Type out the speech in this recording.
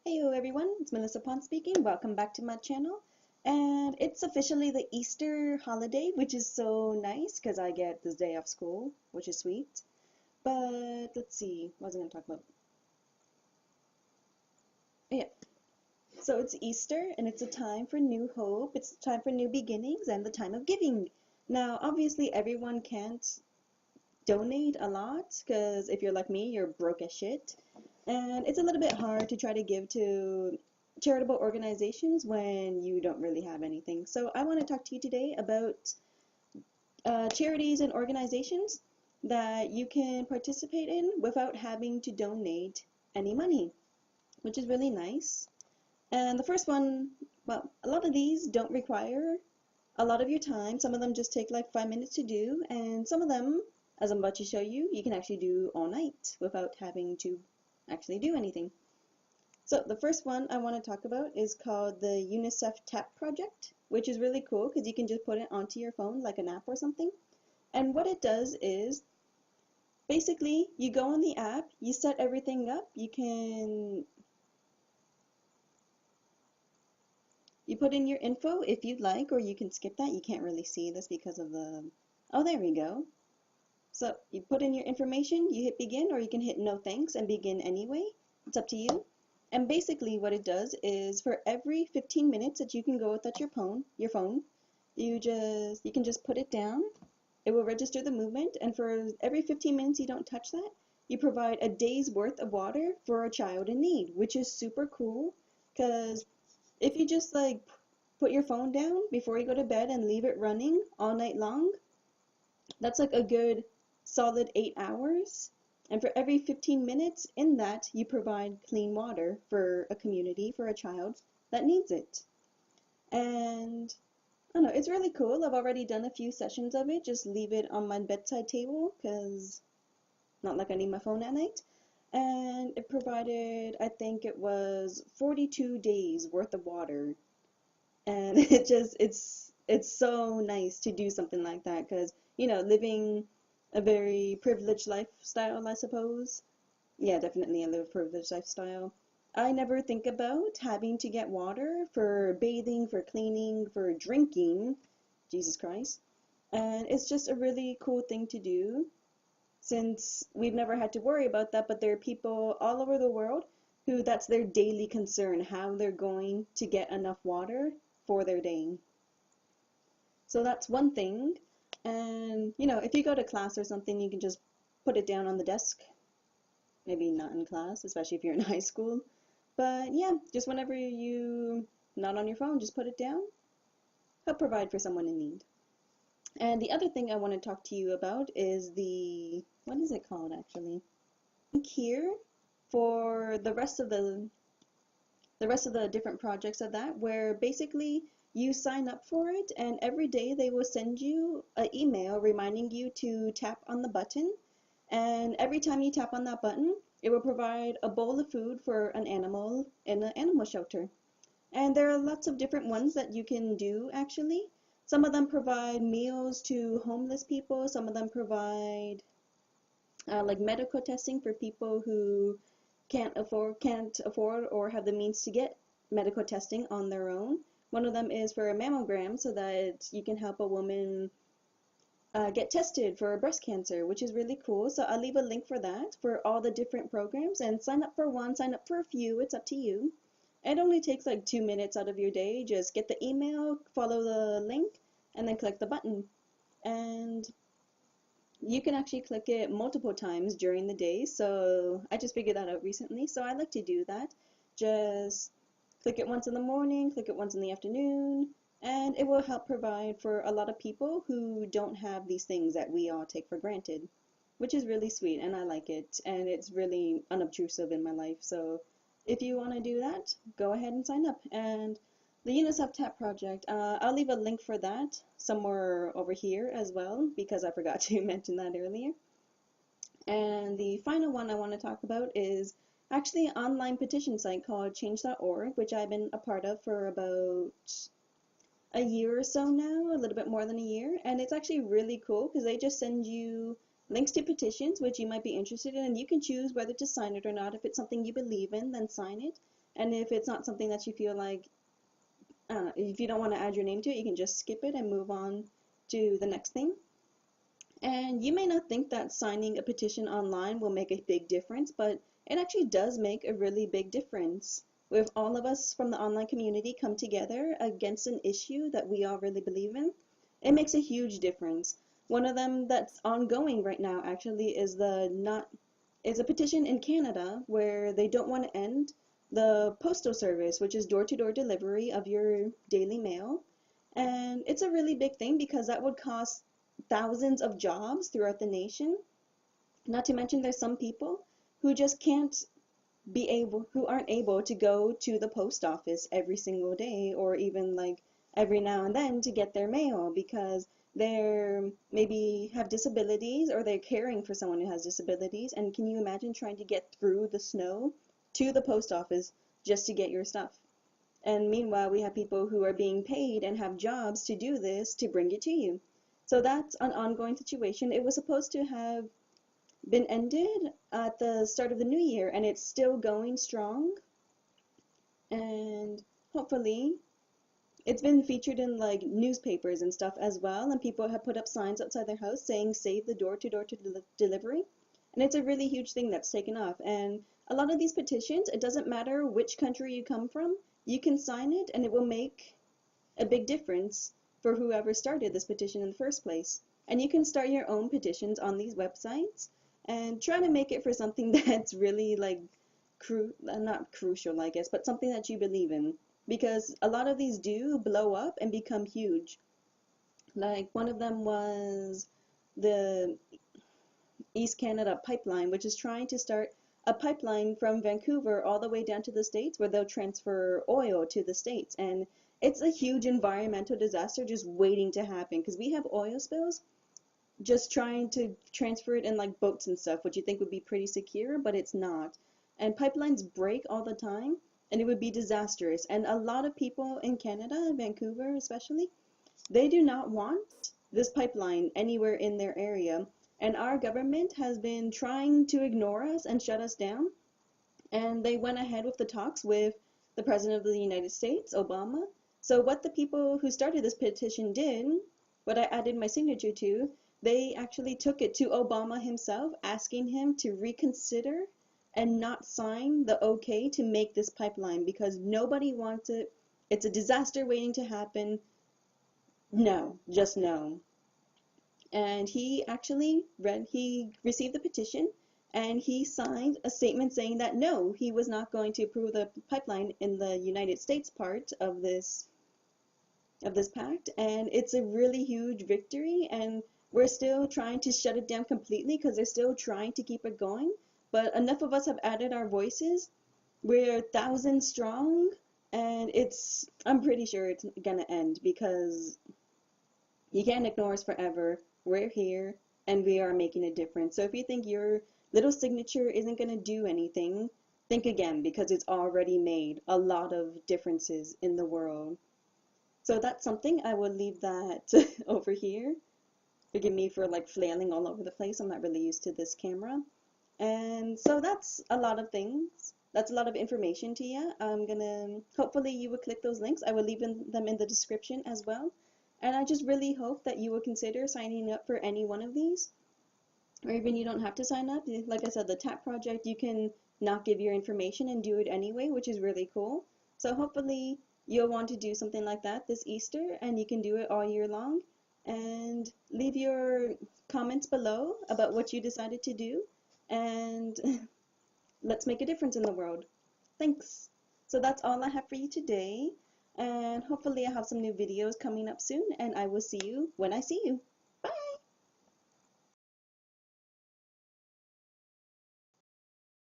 Heyo everyone, it's Melissa Pond speaking. Welcome back to my channel. And it's officially the Easter holiday, which is so nice because I get this day off school, which is sweet. But let's see, what was I going to talk about? Yeah, so it's Easter and it's a time for new hope, it's a time for new beginnings and the time of giving. Now, obviously, everyone can't donate a lot because if you're like me, you're broke as shit. And it's a little bit hard to try to give to charitable organizations when you don't really have anything. So I want to talk to you today about charities and organizations that you can participate in without having to donate any money, which is really nice. And the first one, well, a lot of these don't require a lot of your time. Some of them just take like 5 minutes to do, and some of them, as I'm about to show you, you can actually do all night without having to actually do anything. So the first one I want to talk about is called the UNICEF TAP project, which is really cool because you can just put it onto your phone like an app or something. And what it does is basically you go on the app, you set everything up, you put in your info if you'd like, or you can skip that. You can't really see this because of oh, there we go. So you put in your information, you hit begin, or you can hit no thanks and begin anyway. It's up to you. And basically what it does is for every 15 minutes that you can go without your phone, you can just put it down. It will register the movement, and for every 15 minutes you don't touch that, you provide a day's worth of water for a child in need, which is super cool because if you just like put your phone down before you go to bed and leave it running all night long, that's like a good solid 8 hours. And for every 15 minutes in that, you provide clean water for a community, for a child that needs it. And I don't know, it's really cool. I've already done a few sessions of it. Just leave it on my bedside table because not like I need my phone at night. And it provided, I think it was 42 days worth of water. And it's so nice to do something like that because, living a very privileged lifestyle, I suppose. Yeah, definitely I live a privileged lifestyle. I never think about having to get water for bathing, for cleaning, for drinking. Jesus Christ. And it's just a really cool thing to do since we've never had to worry about that, but there are people all over the world who that's their daily concern, how they're going to get enough water for their day. So that's one thing. And, if you go to class or something, you can just put it down on the desk. Maybe not in class, especially if you're in high school. But yeah, just whenever you not on your phone, just put it down. Help provide for someone in need. And the other thing I want to talk to you about is what is it called actually? Link here for the rest of the different projects of that, where basically you sign up for it and every day they will send you an email reminding you to tap on the button, and every time you tap on that button it will provide a bowl of food for an animal in an animal shelter. And there are lots of different ones that you can do actually. Some of them provide meals to homeless people, some of them provide like medical testing for people who can't afford or have the means to get medical testing on their own. One of them is for a mammogram so that you can help a woman get tested for breast cancer, which is really cool. So I'll leave a link for that for all the different programs, and sign up for one, sign up for a few, it's up to you. It only takes like 2 minutes out of your day. Just get the email, follow the link, and then click the button. And you can actually click it multiple times during the day, so I just figured that out recently, so I like to do that. Just click it once in the morning, click it once in the afternoon, and it will help provide for a lot of people who don't have these things that we all take for granted, which is really sweet, and I like it, and it's really unobtrusive in my life. So if you want to do that, go ahead and sign up. And the UNICEF TAP project, I'll leave a link for that somewhere over here as well because I forgot to mention that earlier. And the final one I want to talk about is actually an online petition site called change.org, which I've been a part of for about a year or so now, a little bit more than a year. And it's actually really cool because they just send you links to petitions which you might be interested in, and you can choose whether to sign it or not. If it's something you believe in, then sign it. And if it's not something that you feel like, I don't know, if you don't want to add your name to it, you can just skip it and move on to the next thing. And you may not think that signing a petition online will make a big difference, but it actually does make a really big difference. If all of us from the online community come together against an issue that we all really believe in, it makes a huge difference. One of them that's ongoing right now actually is a petition in Canada where they don't want to end the postal service, which is door-to-door delivery of your daily mail. And it's a really big thing because that would cost thousands of jobs throughout the nation. Not to mention there's some people who just who aren't able to go to the post office every single day or even like every now and then to get their mail because they're maybe have disabilities or they're caring for someone who has disabilities. And can you imagine trying to get through the snow to the post office just to get your stuff? And meanwhile, we have people who are being paid and have jobs to do this to bring it to you. So that's an ongoing situation. It was supposed to have been ended at the start of the new year, and it's still going strong. And hopefully, it's been featured in like newspapers and stuff as well, and people have put up signs outside their house saying save the door-to-door delivery. And it's a really huge thing that's taken off. And a lot of these petitions, it doesn't matter which country you come from, you can sign it and it will make a big difference for whoever started this petition in the first place. And you can start your own petitions on these websites and try to make it for something that's really like not crucial, I guess, but something that you believe in. Because a lot of these do blow up and become huge. Like one of them was the East Canada Pipeline, which is trying to start a pipeline from Vancouver all the way down to the States where they'll transfer oil to the States. And it's a huge environmental disaster just waiting to happen because we have oil spills just trying to transfer it in like boats and stuff, which you think would be pretty secure, but it's not. And pipelines break all the time, and it would be disastrous. And a lot of people in Canada, Vancouver especially, they do not want this pipeline anywhere in their area. And our government has been trying to ignore us and shut us down. And they went ahead with the talks with the President of the United States, Obama. So what the people who started this petition did, what I added my signature to, they actually took it to Obama himself, asking him to reconsider and not sign the okay to make this pipeline because nobody wants it. It's a disaster waiting to happen. No, just no. And he received the petition and he signed a statement saying that no, he was not going to approve the pipeline in the United States part of this pact. And it's a really huge victory, and we're still trying to shut it down completely because they're still trying to keep it going. But enough of us have added our voices. We're thousands strong, and I'm pretty sure it's gonna end because you can't ignore us forever. We're here and we are making a difference. So if you think your little signature isn't going to do anything, think again because it's already made a lot of differences in the world. So that's something. I will leave that over here. Forgive me for like flailing all over the place. I'm not really used to this camera. And so that's a lot of things. That's a lot of information to you. Hopefully you will click those links. I will leave them in the description as well. And I just really hope that you will consider signing up for any one of these. Or even you don't have to sign up. Like I said, the TAP project, you can not give your information and do it anyway, which is really cool. So hopefully you'll want to do something like that this Easter, and you can do it all year long. And leave your comments below about what you decided to do. And let's make a difference in the world. Thanks. So that's all I have for you today. And hopefully I have some new videos coming up soon, and I will see you when I see you.